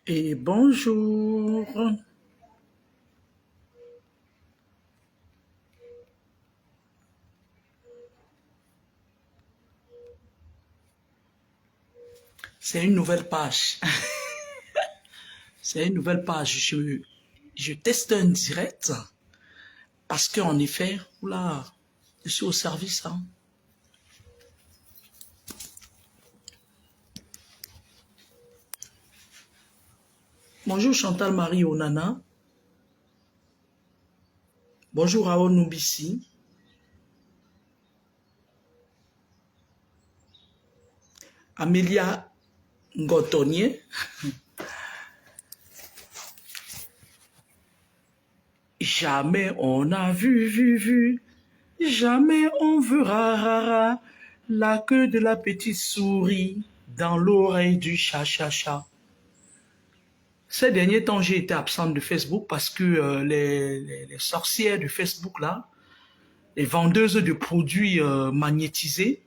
Et bonjour. C'est une nouvelle page. C'est une nouvelle page. Je teste un direct parce qu'en effet, oula, je suis au service. Hein. Bonjour Chantal Marie Onana. Bonjour Aon Nubisi. Amélia Ngotonnier. Jamais on a vu. Jamais on verra la queue de la petite souris dans l'oreille du chat. Ces derniers temps, j'ai été absente de Facebook parce que les sorcières de Facebook, là, les vendeuses de produits magnétisés,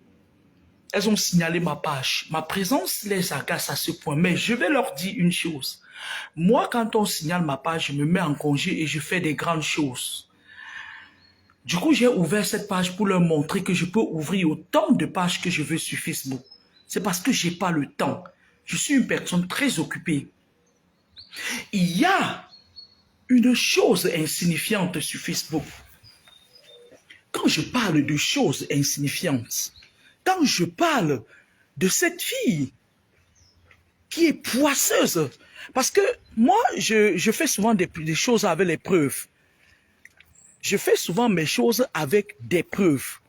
elles ont signalé ma page. Ma présence les agace à ce point. Mais je vais leur dire une chose. Moi, quand on signale ma page, je me mets en congé et je fais des grandes choses. Du coup, j'ai ouvert cette page pour leur montrer que je peux ouvrir autant de pages que je veux sur Facebook. C'est parce que j'ai pas le temps. Je suis une personne très occupée. Il y a une chose insignifiante sur Facebook. Quand je parle de choses insignifiantes, quand je parle de cette fille qui est poisseuse, parce que moi, je fais souvent des choses avec les preuves. Je fais souvent mes choses avec des preuves.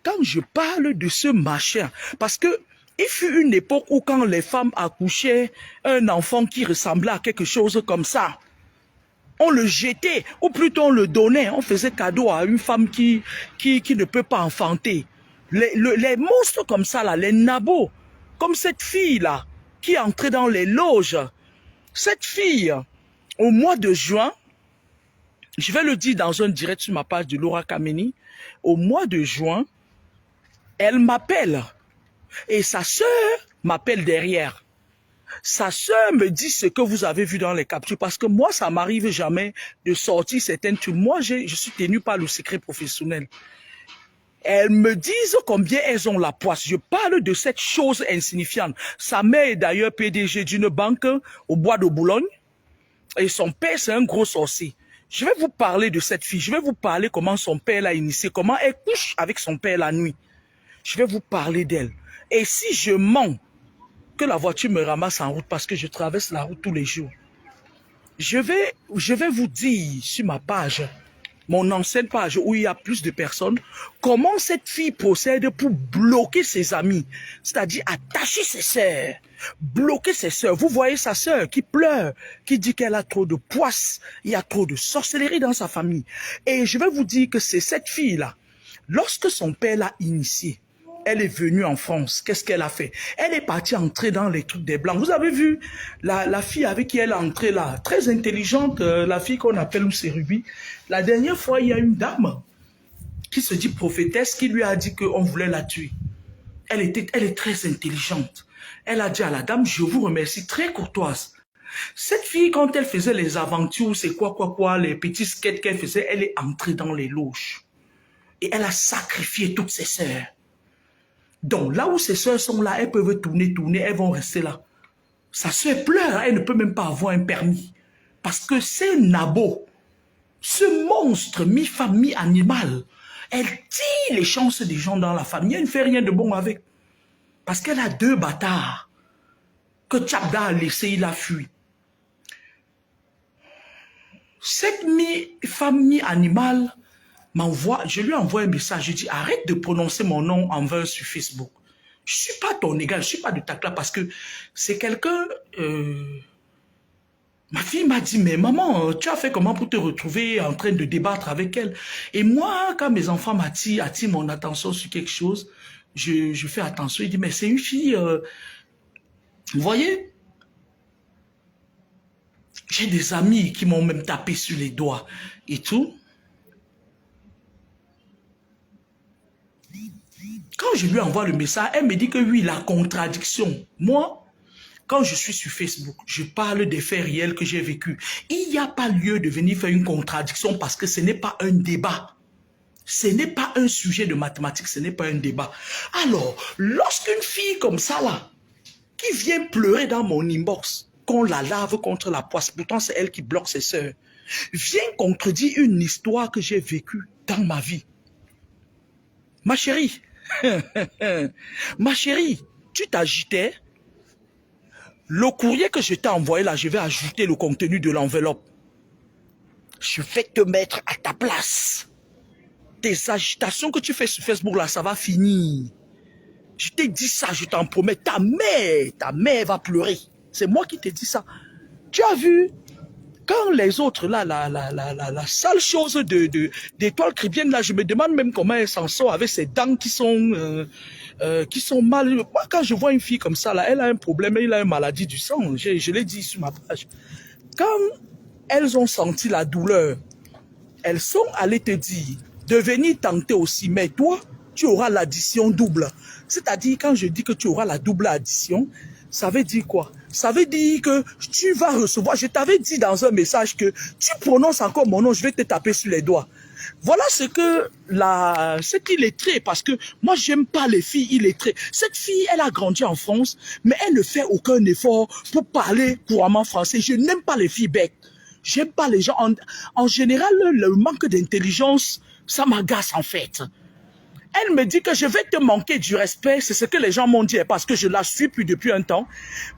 Quand je parle de ce machin, parce que il fut une époque où quand les femmes accouchaient un enfant qui ressemblait à quelque chose comme ça, on le jetait, ou plutôt on le donnait, on faisait cadeau à une femme qui ne peut pas enfanter. Les monstres comme ça, là, les nabos, comme cette fille-là, qui est entrée dans les loges. Cette fille, au mois de juin, je vais le dire dans un direct sur ma page de Laura Kameni, au mois de juin, elle m'appelle et sa sœur m'appelle derrière. Sa sœur me dit ce que vous avez vu dans les captures, parce que moi, ça m'arrive jamais de sortir certaines trucs. Moi, je suis tenu par le secret professionnel. Elles me disent combien elles ont la poisse. Je parle de cette chose insignifiante. Sa mère est d'ailleurs PDG d'une banque au bois de Boulogne. Et son père, c'est un gros sorcier. Je vais vous parler de cette fille. Je vais vous parler comment son père l'a initié, comment elle couche avec son père la nuit. Je vais vous parler d'elle. Et si je mens, que la voiture me ramasse en route parce que je traverse la route tous les jours. Je vais vous dire sur ma page, mon ancienne page où il y a plus de personnes, comment cette fille procède pour bloquer ses amis, c'est-à-dire attacher ses sœurs, bloquer ses sœurs. Vous voyez sa sœur qui pleure, qui dit qu'elle a trop de poisse, il y a trop de sorcellerie dans sa famille. Et je vais vous dire que c'est cette fille-là, lorsque son père l'a initiée, elle est venue en France. Qu'est-ce qu'elle a fait? Elle est partie entrer dans les trucs des Blancs. Vous avez vu la fille avec qui elle est entrée là, très intelligente, la fille qu'on appelle Ruby. La dernière fois, il y a une dame qui se dit prophétesse qui lui a dit qu'on voulait la tuer. Elle est très intelligente. Elle a dit à la dame, je vous remercie, très courtoise. Cette fille, quand elle faisait les aventures, c'est quoi, les petits skates qu'elle faisait, elle est entrée dans les loges. Et elle a sacrifié toutes ses sœurs. Donc, là où ses sœurs sont là, elles peuvent tourner, elles vont rester là. Sa sœur pleure, elle ne peut même pas avoir un permis. Parce que c'est Nabo, ce monstre mi-femme, mi-animal, elle tire les chances des gens dans la famille. Elle ne fait rien de bon avec. Parce qu'elle a deux bâtards que Tchabda a laissé, il a fui. Cette mi-femme, mi-animal je lui envoie un message, je dis arrête de prononcer mon nom en vain sur Facebook. Je ne suis pas ton égal, je ne suis pas de ta classe parce que c'est quelqu'un... Ma fille m'a dit, mais maman, tu as fait comment pour te retrouver en train de débattre avec elle? Et moi, quand mes enfants attirent mon attention sur quelque chose, je fais attention. Il dit, mais c'est une fille... vous voyez? J'ai des amis qui m'ont même tapé sur les doigts et tout. Quand je lui envoie le message, elle me dit que oui, la contradiction. Moi, Quand je suis sur Facebook, je parle des faits réels que j'ai vécus. Il n'y a pas lieu de venir faire une contradiction parce que ce n'est pas un débat. Ce n'est pas un sujet de mathématiques, ce n'est pas un débat. Alors, lorsqu'une fille comme ça, là, qui vient pleurer dans mon inbox, qu'on la lave contre la poisse, pourtant c'est elle qui bloque ses sœurs, vient contredire une histoire que j'ai vécue dans ma vie. Ma chérie, ma chérie, tu t'agitais. Le courrier que je t'ai envoyé là, je vais ajouter le contenu de l'enveloppe. Je vais te mettre à ta place. Tes agitations que tu fais sur Facebook là, ça va finir. Je t'ai dit ça, je t'en promets. Ta mère va pleurer. C'est moi qui t'ai dit ça. Tu as vu? Quand les autres là, la sale chose d'étoile cribienne là, je me demande même comment elle s'en sort avec ses dents qui sont mal. Moi, quand je vois une fille comme ça là, elle a un problème, elle a une maladie du sang. Je l'ai dit sur ma page. Quand elles ont senti la douleur, elles sont allées te dire de venir tenter aussi, mais toi, tu auras l'addition double. C'est-à-dire, quand je dis que tu auras la double addition, ça veut dire quoi? Ça veut dire que tu vas recevoir, je t'avais dit dans un message que tu prononces encore mon nom, je vais te taper sur les doigts. Voilà ce qu'illettré, parce que moi, j'aime pas les filles illettrées. Cette fille, elle a grandi en France, mais elle ne fait aucun effort pour parler couramment français. Je n'aime pas les filles bêtes. J'aime pas les gens. En général, le manque d'intelligence, ça m'agace en fait. Elle me dit que je vais te manquer du respect. C'est ce que les gens m'ont dit parce que je la suis depuis un temps.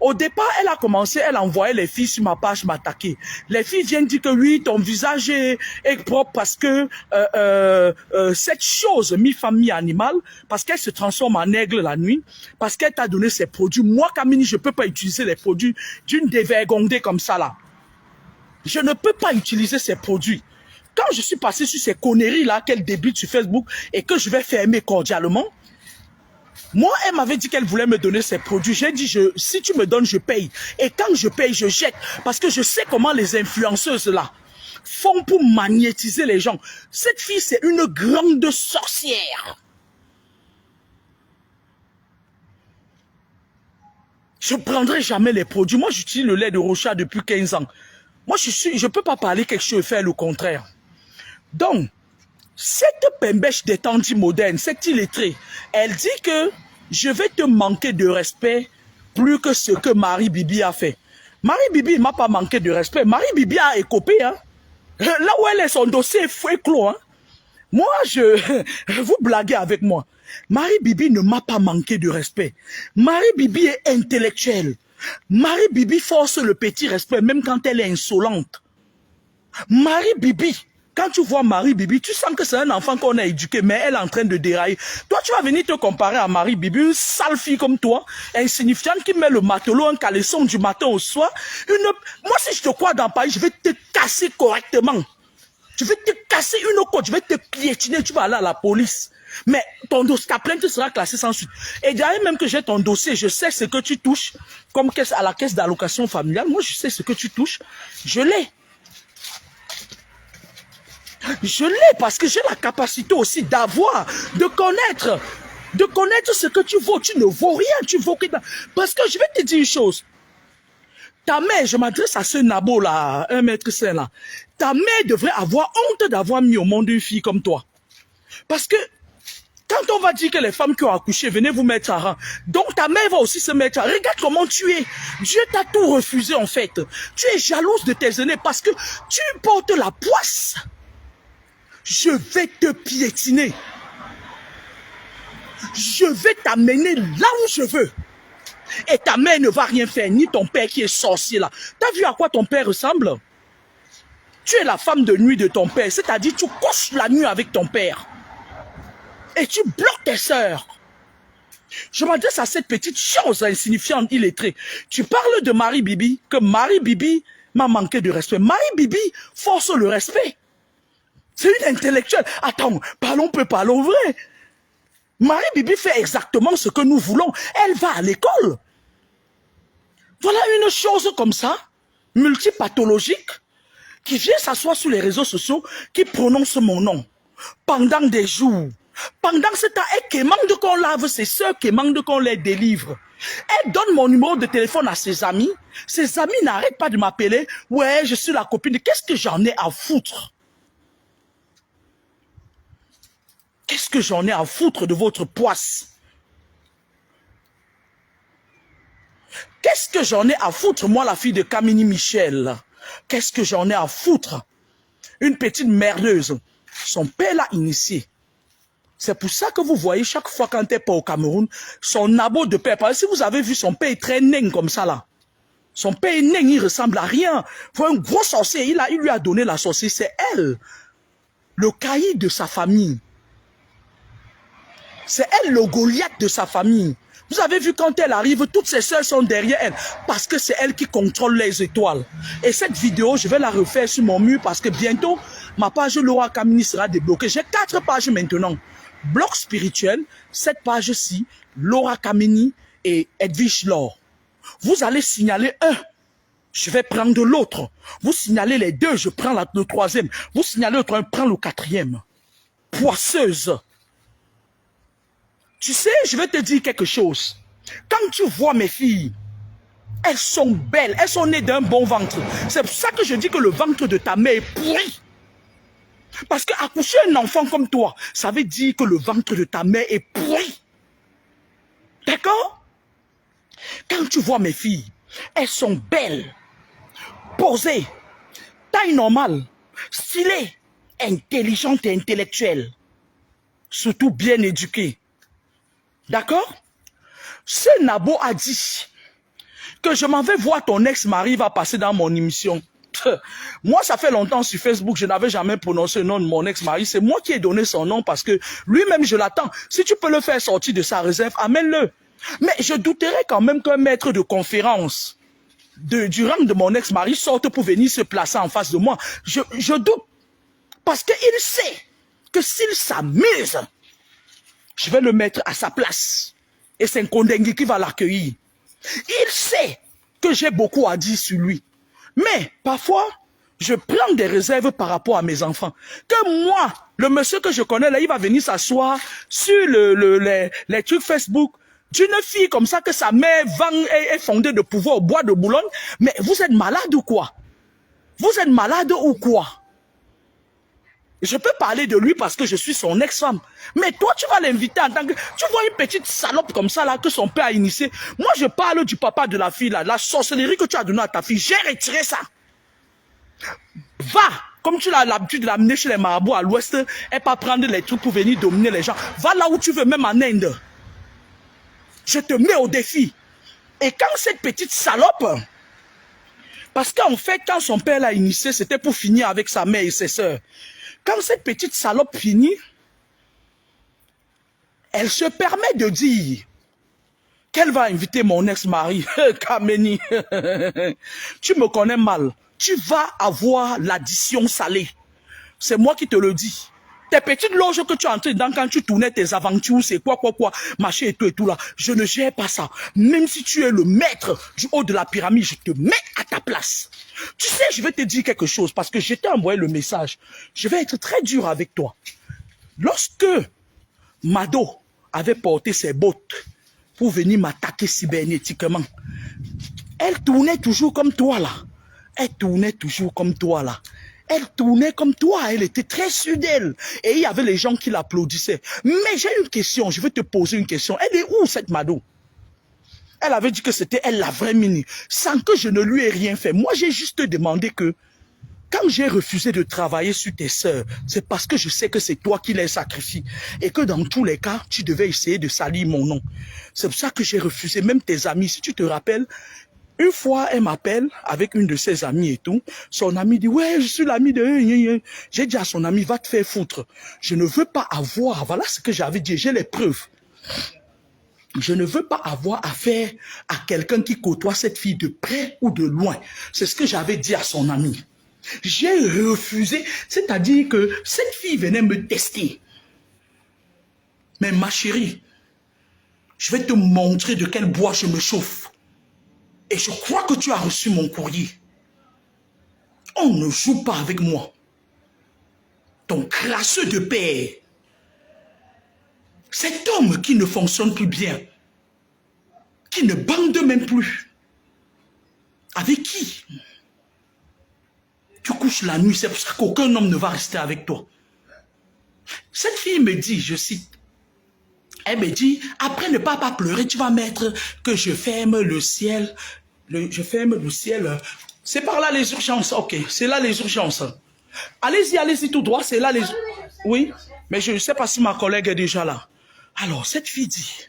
Au départ, elle a commencé, elle envoyait les filles sur ma page m'attaquer. Les filles viennent dire que oui, ton visage est propre parce que cette chose, mi-femme, mi-animal, parce qu'elle se transforme en aigle la nuit, parce qu'elle t'a donné ses produits. Moi, Kamini, je ne peux pas utiliser les produits d'une dévergondée comme ça là. Je ne peux pas utiliser ces produits. Quand je suis passé sur ces conneries-là qu'elle débite sur Facebook et que je vais fermer cordialement, moi, elle m'avait dit qu'elle voulait me donner ses produits. J'ai dit, si tu me donnes, je paye. Et quand je paye, je jette. Parce que je sais comment les influenceuses-là font pour magnétiser les gens. Cette fille, c'est une grande sorcière. Je ne prendrai jamais les produits. Moi, j'utilise le lait de Rocha depuis 15 ans. Moi, je ne peux pas parler quelque chose et faire le contraire. Donc, cette pembèche détendue moderne, cette illettrée, elle dit que je vais te manquer de respect plus que ce que Marie Bibi a fait. Marie Bibi ne m'a pas manqué de respect. Marie Bibi a écopé. Hein. Là où elle est, son dossier est clos. Hein. Moi, vous blaguez avec moi. Marie Bibi ne m'a pas manqué de respect. Marie Bibi est intellectuelle. Marie Bibi force le petit respect, même quand elle est insolente. Marie Bibi, quand tu vois Marie Bibi, tu sens que c'est un enfant qu'on a éduqué, mais elle est en train de dérailler. Toi, tu vas venir te comparer à Marie Bibi, une sale fille comme toi, insignifiante, qui met le matelot, un caleçon du matin au soir. Moi, si je te crois dans Paris, je vais te casser correctement. Je vais te casser une côte, je vais te piétiner, tu vas aller à la police. Mais ta plainte sera classée sans suite. Et derrière même que j'ai ton dossier, je sais ce que tu touches, comme à la caisse d'allocation familiale. Moi, je sais ce que tu touches. Je l'ai. Je l'ai parce que j'ai la capacité aussi d'avoir, de connaître ce que tu vaux. Tu ne vaux rien, tu vaux que... Parce que je vais te dire une chose. Ta mère, je m'adresse à ce nabo là, 1,5 m là. Ta mère devrait avoir honte d'avoir mis au monde une fille comme toi. Parce que quand on va dire que les femmes qui ont accouché, venez vous mettre à rang. Donc ta mère va aussi se mettre à rang. Regarde comment tu es. Dieu t'a tout refusé en fait. Tu es jalouse de tes aînés parce que tu portes la poisse. Je vais te piétiner. Je vais t'amener là où je veux. Et ta mère ne va rien faire, ni ton père qui est sorcier là. T'as vu à quoi ton père ressemble? Tu es la femme de nuit de ton père, c'est-à-dire tu couches la nuit avec ton père. Et tu bloques tes sœurs. Je m'adresse à cette petite chose insignifiante, illettrée. Tu parles de Marie Bibi, que Marie Bibi m'a manqué de respect. Marie Bibi force le respect. C'est une intellectuelle. Attends, parlons vrai. Marie Bibi fait exactement ce que nous voulons. Elle va à l'école. Voilà une chose comme ça, multipathologique, qui vient s'asseoir sur les réseaux sociaux, qui prononce mon nom pendant des jours. Pendant ce temps, elle demande qu'on lave ses soeurs, demande qu'on les délivre. Elle donne mon numéro de téléphone à ses amis. Ses amis n'arrêtent pas de m'appeler. Ouais, je suis la copine. Qu'est-ce que j'en ai à foutre? Qu'est-ce que j'en ai à foutre de votre poisse? Qu'est-ce que j'en ai à foutre, moi, la fille de Kamini Michel? Qu'est-ce que j'en ai à foutre? Une petite merdeuse. Son père l'a initiée. C'est pour ça que vous voyez chaque fois quand elle part au Cameroun, son abo de père. Parce que si vous avez vu son père est très nain comme ça là. Son père est nain, il ressemble à rien. Faut un gros sorcier, il lui a donné la sorcière. C'est elle, le caïd de sa famille. C'est elle le Goliath de sa famille. Vous avez vu quand elle arrive, toutes ses sœurs sont derrière elle. Parce que c'est elle qui contrôle les étoiles. Et cette vidéo, je vais la refaire sur mon mur parce que bientôt, ma page Laura Kamini sera débloquée. J'ai 4 pages maintenant. Bloc spirituel, cette page-ci, Laura Kamini et Edwige Laure. Vous allez signaler un, je vais prendre l'autre. Vous signalez les deux, je prends le troisième. Vous signalez l'autre, je prends le quatrième. Poisseuse. Tu sais, je vais te dire quelque chose. Quand tu vois mes filles, elles sont belles, elles sont nées d'un bon ventre. C'est pour ça que je dis que le ventre de ta mère est pourri. Parce qu'accoucher un enfant comme toi, ça veut dire que le ventre de ta mère est pourri. D'accord? Quand tu vois mes filles, elles sont belles, posées, taille normale, stylées, intelligentes et intellectuelles. Surtout bien éduquées. D'accord? Ce Nabo a dit que je m'en vais voir ton ex-mari va passer dans mon émission. Moi, ça fait longtemps sur Facebook, je n'avais jamais prononcé le nom de mon ex-mari. C'est moi qui ai donné son nom parce que lui-même, je l'attends. Si tu peux le faire sortir de sa réserve, amène-le. Mais je douterais quand même qu'un maître de conférence du rang de mon ex-mari sorte pour venir se placer en face de moi. Je doute. Parce qu'il sait que s'il s'amuse, je vais le mettre à sa place. Et c'est un Kondengi qui va l'accueillir. Il sait que j'ai beaucoup à dire sur lui. Mais parfois, je prends des réserves par rapport à mes enfants. Que moi, le monsieur que je connais là, il va venir s'asseoir sur les trucs Facebook d'une fille comme ça que sa mère vend et est fondée de pouvoir au bois de Boulogne. Mais vous êtes malade ou quoi? Vous êtes malade ou quoi? Je peux parler de lui parce que je suis son ex-femme. Mais toi, tu vas l'inviter en tant que... Tu vois une petite salope comme ça, là, que son père a initié. Moi, je parle du papa de la fille, là. La sorcellerie que tu as donnée à ta fille, j'ai retiré ça. Va, comme tu as l'habitude de l'amener chez les marabouts à l'ouest, et pas prendre les trucs pour venir dominer les gens. Va là où tu veux, même en Inde. Je te mets au défi. Et quand cette petite salope... Parce qu'en fait, quand son père l'a initié, c'était pour finir avec sa mère et ses sœurs. Quand cette petite salope finit, elle se permet de dire qu'elle va inviter mon ex-mari. Kameni, tu me connais mal. Tu vas avoir l'addition salée. C'est moi qui te le dis. Tes petites loges que tu entrais dans quand tu tournais tes aventures, c'est quoi, machin et tout là. Je ne gère pas ça. Même si tu es le maître du haut de la pyramide, je te mets à ta place. Tu sais, je vais te dire quelque chose parce que je t'ai envoyé le message. Je vais être très dur avec toi. Lorsque Mado avait porté ses bottes pour venir m'attaquer cybernétiquement, elle tournait toujours comme toi là. Elle tournait toujours comme toi là. Elle tournait comme toi, elle était très sûre d'elle. Et il y avait les gens qui l'applaudissaient. Mais j'ai une question, je vais te poser une question. Elle est où cette Mado? Elle avait dit que c'était elle la vraie Mini, sans que je ne lui ai rien fait. Moi, j'ai juste demandé que, quand j'ai refusé de travailler sur tes sœurs, c'est parce que je sais que c'est toi qui les sacrifies. Et que dans tous les cas, tu devais essayer de salir mon nom. C'est pour ça que j'ai refusé, même tes amis, si tu te rappelles. Une fois, elle m'appelle avec une de ses amies et tout. Son amie dit, ouais, je suis l'ami de... J'ai dit à son ami, va te faire foutre. Je ne veux pas avoir, voilà ce que j'avais dit, j'ai les preuves. Je ne veux pas avoir affaire à quelqu'un qui côtoie cette fille de près ou de loin. C'est ce que j'avais dit à son ami. J'ai refusé, c'est-à-dire que cette fille venait me tester. Mais ma chérie, je vais te montrer de quel bois je me chauffe. Et je crois que tu as reçu mon courrier. On ne joue pas avec moi. Ton crasseux de père. Cet homme qui ne fonctionne plus bien, qui ne bande même plus, avec qui tu couches la nuit, c'est pour ça qu'aucun homme ne va rester avec toi. Cette fille me dit, je cite, elle me dit, après ne pas pleurer, tu vas mettre que je ferme le ciel, je ferme le ciel. C'est par là les urgences, ok, c'est là les urgences. Allez-y tout droit, c'est là les... Oui, mais je ne sais pas si ma collègue est déjà là. Alors, cette fille dit,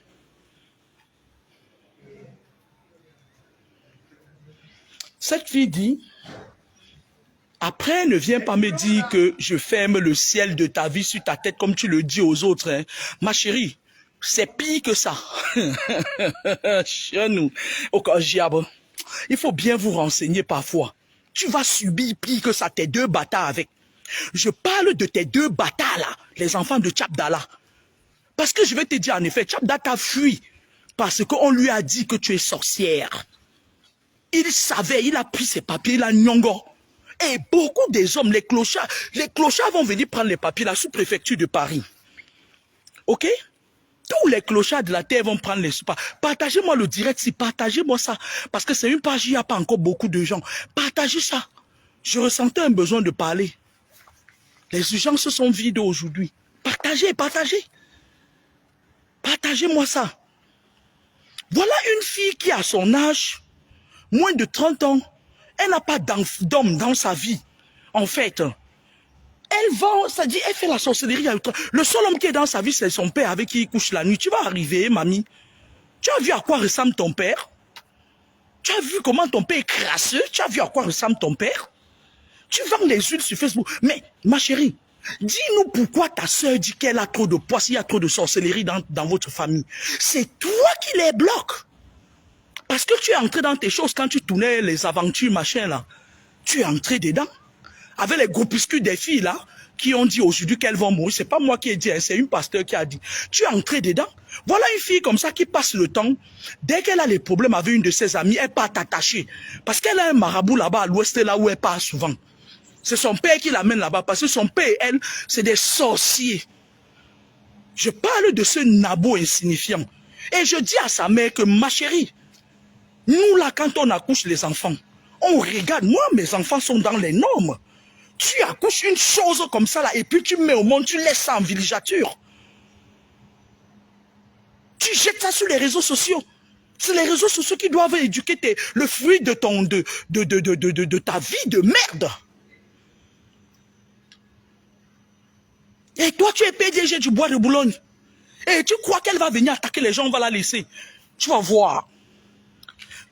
après, ne viens pas me dire que je ferme le ciel de ta vie sur ta tête comme tu le dis aux autres. Hein. Ma chérie, c'est pire que ça. Chez nous, au Kajiab, il faut bien vous renseigner parfois. Tu vas subir pire que ça, tes 2 bâtards avec. Je parle de tes 2 bâtards là, les enfants de Tchabdala. Parce que je vais te dire en effet, Tchabdala t'a fui parce qu'on lui a dit que tu es sorcière. Il savait, il a pris ses papiers, il a nyongo. Et beaucoup des hommes, les clochards vont venir prendre les papiers, la sous-préfecture de Paris. Ok? Tous les clochards de la terre vont prendre les sous. Partagez-moi le direct, si partagez-moi ça. Parce que c'est une page, il n'y a pas encore beaucoup de gens. Partagez ça. Je ressentais un besoin de parler. Les urgences sont vides aujourd'hui. Partagez. Partagez-moi ça. Voilà une fille qui a son âge, moins de 30 ans, elle n'a pas d'homme dans sa vie. En fait, elle vend, c'est-à-dire, elle fait la sorcellerie. Le seul homme qui est dans sa vie, c'est son père avec qui il couche la nuit. Tu vas arriver, mamie. Tu as vu à quoi ressemble ton père? Tu as vu comment ton père est crasseux? Tu as vu à quoi ressemble ton père? Tu vends les huiles sur Facebook. Mais, ma chérie, dis-nous pourquoi ta soeur dit qu'elle a trop de poids, s'il y a trop de sorcellerie dans votre famille. C'est toi qui les bloques. Parce que tu es entré dans tes choses quand tu tournais les aventures, machin là. Tu es entré dedans. Avec les groupuscules des filles là, qui ont dit aujourd'hui qu'elles vont mourir. C'est pas moi qui ai dit, c'est une pasteur qui a dit. Tu es entré dedans. Voilà une fille comme ça qui passe le temps. Dès qu'elle a des problèmes avec une de ses amies, elle part t'attacher. Parce qu'elle a un marabout là-bas à l'ouest, là où elle part souvent. C'est son père qui l'amène là-bas. Parce que son père et elle, c'est des sorciers. Je parle de ce nabo insignifiant. Et je dis à sa mère que ma chérie, nous, là, quand on accouche les enfants, on regarde. Moi, mes enfants sont dans les normes. Tu accouches une chose comme ça, là, et puis tu mets au monde, tu laisses ça en villégiature. Tu jettes ça sur les réseaux sociaux. C'est les réseaux sociaux qui doivent éduquer le fruit de ta vie de merde. Et toi, tu es PDG du Bois de Boulogne. Et tu crois qu'elle va venir attaquer les gens, on va la laisser. Tu vas voir.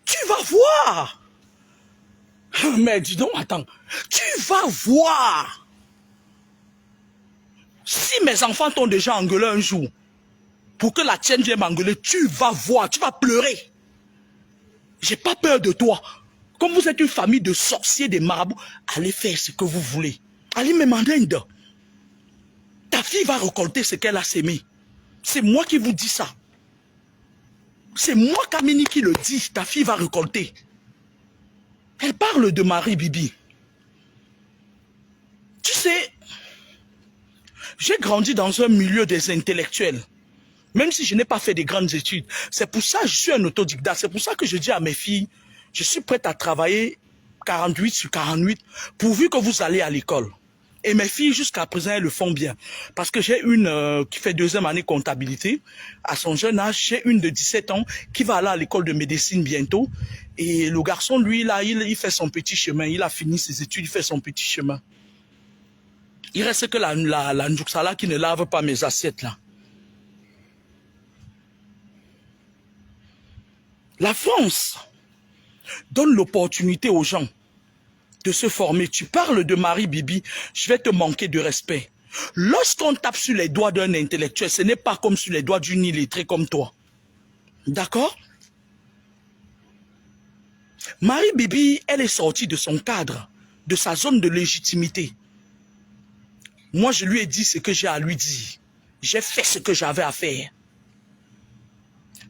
Tu vas voir. Mais dis donc, attends. Tu vas voir. Si mes enfants t'ont déjà engueulé un jour, pour que la tienne vienne m'engueuler, tu vas voir, tu vas pleurer. J'ai pas peur de toi. Comme vous êtes une famille de sorciers, des marabouts, allez faire ce que vous voulez. Allez me en Inde. Ta fille va récolter ce qu'elle a sémé. C'est moi qui vous dis ça. C'est moi, Kamini, qui le dis. Ta fille va récolter. Elle parle de Marie Bibi. Tu sais, j'ai grandi dans un milieu des intellectuels. Même si je n'ai pas fait de grandes études. C'est pour ça que je suis un autodidacte. C'est pour ça que je dis à mes filles, je suis prête à travailler 48 sur 48, pourvu que vous allez à l'école. Et mes filles, jusqu'à présent, elles le font bien. Parce que j'ai une qui fait 2e année comptabilité. À son jeune âge, j'ai une de 17 ans qui va aller à l'école de médecine bientôt. Et le garçon, lui, là, il fait son petit chemin. Il a fini ses études, il fait son petit chemin. Il reste que la Ndouksala qui ne lave pas mes assiettes, là. La France donne l'opportunité aux gens de se former. Tu parles de Marie Bibi, je vais te manquer de respect. Lorsqu'on tape sur les doigts d'un intellectuel, ce n'est pas comme sur les doigts d'une illettrée comme toi. D'accord? Marie Bibi, elle est sortie de son cadre, de sa zone de légitimité. Moi, je lui ai dit ce que j'ai à lui dire. J'ai fait ce que j'avais à faire.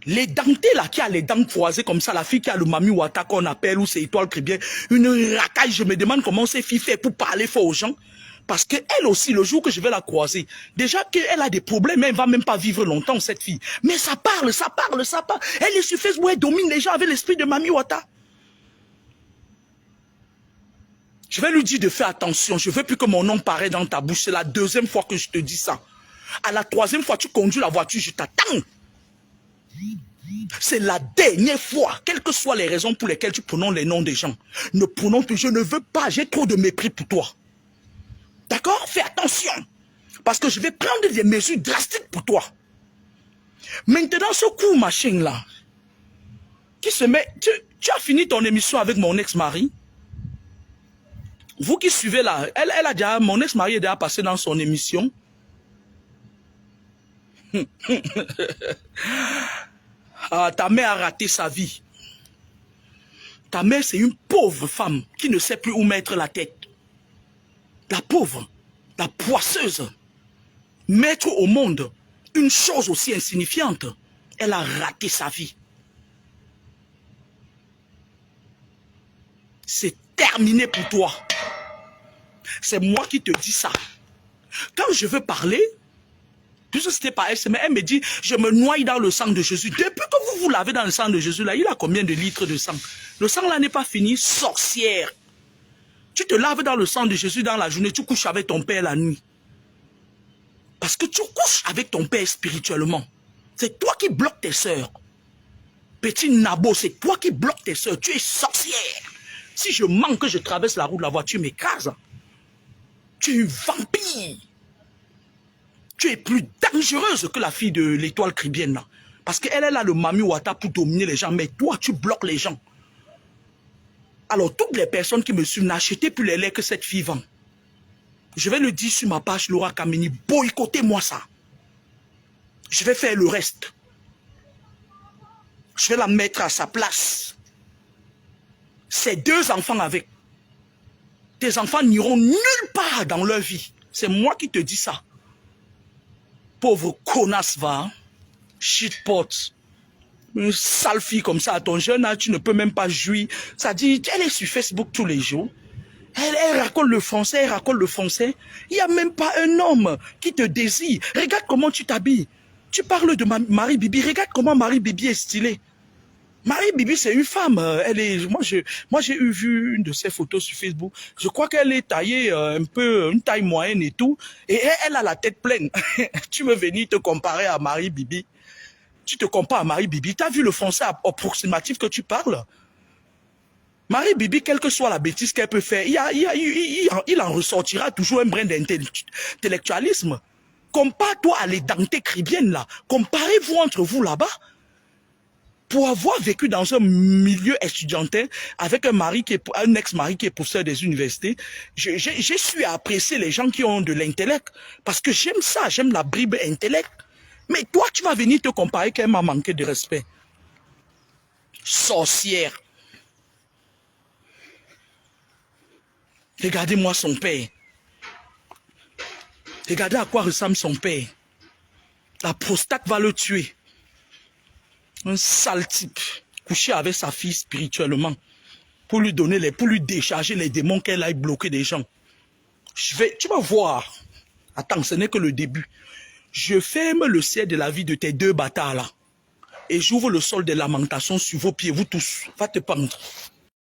Les dentés là, qui a les dents croisées comme ça, la fille qui a le Mami Wata qu'on appelle, ou c'est Étoile Crébière, une racaille, je me demande comment ces filles fait pour parler fort aux gens. Parce qu'elle aussi, le jour que je vais la croiser, déjà qu'elle a des problèmes, elle ne va même pas vivre longtemps, cette fille. Mais ça parle, ça parle, ça parle. Elle est sur Facebook, elle domine les gens avec l'esprit de Mami Wata. Je vais lui dire de faire attention. Je ne veux plus que mon nom paraisse dans ta bouche. C'est la deuxième fois que je te dis ça. À la troisième fois, tu conduis la voiture, je t'attends. C'est la dernière fois, quelles que soient les raisons pour lesquelles tu prononces les noms des gens. Ne prononce plus, je ne veux pas, j'ai trop de mépris pour toi. D'accord? Fais attention. Parce que je vais prendre des mesures drastiques pour toi. Maintenant, ce coup machin là, qui se met... Tu as fini ton émission avec mon ex-mari? Vous qui suivez là, elle a déjà... Mon ex-mari est déjà passé dans son émission. Ah, ta mère a raté sa vie. Ta mère, c'est une pauvre femme qui ne sait plus où mettre la tête. La pauvre, la poisseuse. Mettre au monde une chose aussi insignifiante. Elle a raté sa vie. C'est terminé pour toi. C'est moi qui te dis ça. Quand je veux parler, puisque c'était pas elle, elle me dit, je me noie dans le sang de Jésus. Depuis que vous vous lavez dans le sang de Jésus, là, il a combien de litres de sang? Le sang là n'est pas fini, sorcière. Tu te laves dans le sang de Jésus dans la journée, tu couches avec ton père la nuit. Parce que tu couches avec ton père spirituellement. C'est toi qui bloques tes sœurs. Petit nabo, c'est toi qui bloques tes sœurs. Tu es sorcière. Si je manque que je traverse la route de la voiture, m'écrase. Tu es une vampire. Tu es plus dangereuse que la fille de l'étoile caribéenne là. Parce qu'elle est là le Mami Wata pour dominer les gens. Mais toi, tu bloques les gens. Alors, toutes les personnes qui me suivent, n'achetez plus les laits que cette fille vend. Je vais le dire sur ma page Laura Kameni. Boycottez-moi ça. Je vais faire le reste. Je vais la mettre à sa place. Ces deux enfants avec. Tes enfants n'iront nulle part dans leur vie. C'est moi qui te dis ça. Pauvre connasse va. Shitpot. Une sale fille comme ça, à ton jeune âge, tu ne peux même pas jouir. Ça dit, elle est sur Facebook tous les jours. Elle raconte le français, elle raconte le français. Il n'y a même pas un homme qui te désire. Regarde comment tu t'habilles. Tu parles de Marie Bibi. Regarde comment Marie Bibi est stylée. Marie Bibi, c'est une femme. Moi, j'ai vu une de ses photos sur Facebook. Je crois qu'elle est taillée un peu, une taille moyenne et tout. Et elle a la tête pleine. Tu veux venir te comparer à Marie Bibi. Tu te compares à Marie Bibi. Tu as vu le français approximatif que tu parles? Marie Bibi, quelle que soit la bêtise qu'elle peut faire, il en ressortira toujours un brin d'intellectualisme. Compare-toi à les Dante caribéennes là. Comparez-vous entre vous là-bas. Pour avoir vécu dans un milieu estudiantin avec un ex-mari qui est professeur des universités, j'ai su apprécier les gens qui ont de l'intellect. Parce que j'aime ça, j'aime la bribe intellect. Mais toi, tu vas venir te comparer qu'elle m'a manqué de respect. Sorcière. Regardez-moi son père. Regardez à quoi ressemble son père. La prostate va le tuer. Un sale type. Couché avec sa fille spirituellement. Pour lui donner pour lui décharger les démons qu'elle aille bloquer des gens. Tu vas voir. Attends, ce n'est que le début. Je ferme le ciel de la vie de tes deux bâtards là. Et j'ouvre le sol des lamentations sur vos pieds, vous tous. Va te pendre.